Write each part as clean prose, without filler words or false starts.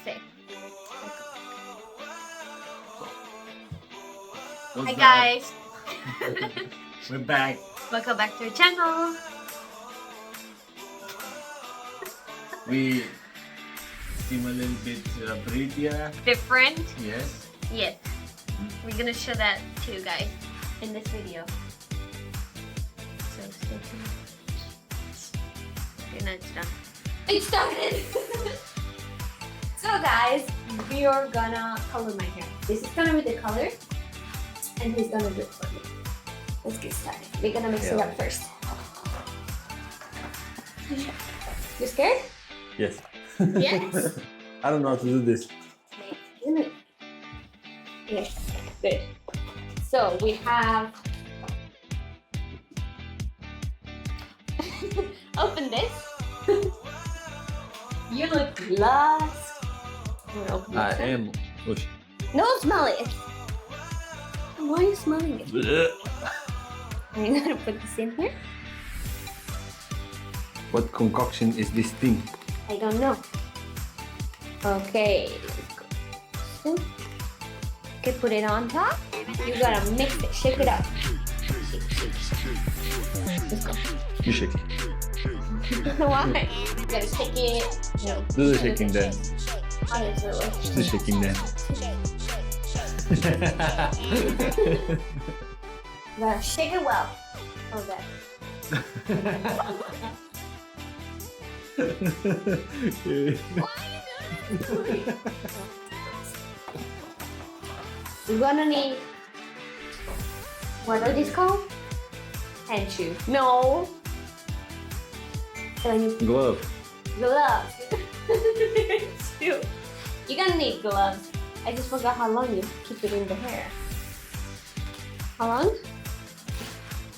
Say. What's Hi up? guys. We're back. Welcome back to our channel. We seem a little bit pretty. Different. Yes. Yes. We're gonna show that to you guys in this video. So stay tuned. Okay, now it's done. It started! So guys, we are gonna color my hair. This is gonna be the color and he's gonna do it for me. Let's get started. We're gonna mix it up first. You scared? Yes. Yes. I don't know how to do this. Yes, good. So we have open this. You look lost. I am. Push. No, smell it. Why are you smelling it? I'm gonna put this in here. What concoction is this thing? I don't know. Okay, let's go. Okay, put it on top. You gotta mix it, shake it up. Let's go. You shake it. Why? You gotta shake it. No. Do the shaking then. How does it work? Do the shaking then. You gotta shake it well. Oh, that. We're gonna need, what are these called? Hand shoes. No. Gonna need Glove. gloves. You're gonna need gloves. I just forgot how long you keep it in the hair. How long?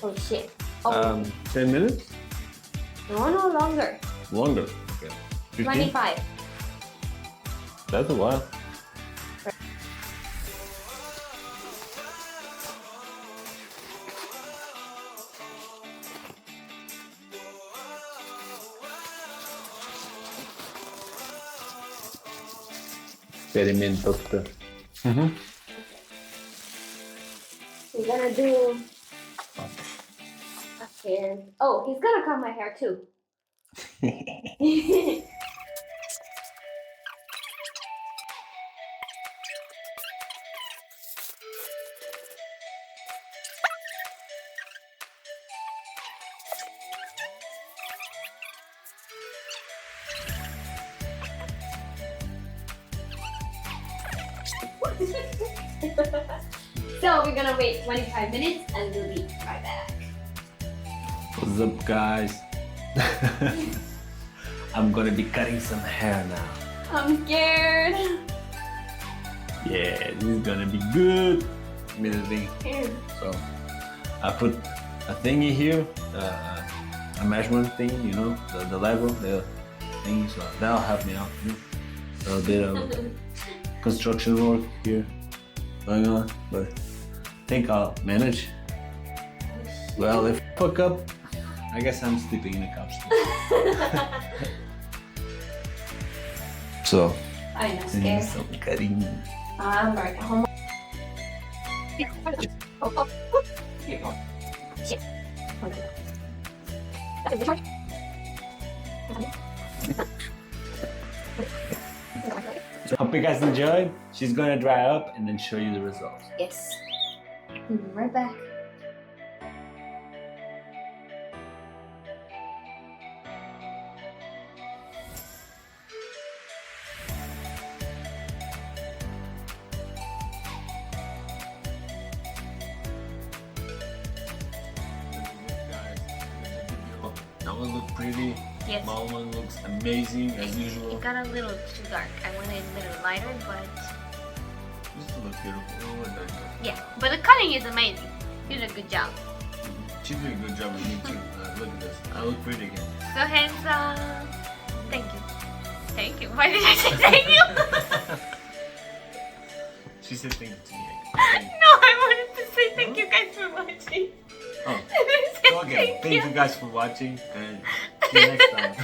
Oh shit. Oh, 10 minutes? no, longer. Longer. Okay. 15? 25. That's a while. Experiment, doctor. We're gonna do a hair. Oh, he's gonna cut my hair too. So we're gonna wait 25 minutes and we'll be right back. What's up, guys? I'm gonna be cutting some hair now. I'm scared. Yeah, this is gonna be good. Give me the thing. So I put a thingy here, a measurement thing, you know, the level, the thing. So that'll help me out. A bit of construction work here going on, but I think I'll manage. Well, if I fuck up, I guess I'm sleeping in the couch. So, I'm not scared. some carinho. I'm right home. Shit. Hope you guys enjoyed. She's gonna dry up and then show you the results. Yes. We'll be right back. That one looked pretty. Yes. My one looks amazing as usual. It got a little too dark. I wanted a little lighter, but Just look beautiful. yeah. But the cutting is amazing. You did a good job. She did a good job with me too. Look at this. I look pretty again. So handsome. Thank you. Thank you. Why did I say thank you? She said thank you to me. No, I wanted to say thank you guys for watching. Oh. I didn't say So again, thank you guys for watching and see you next time.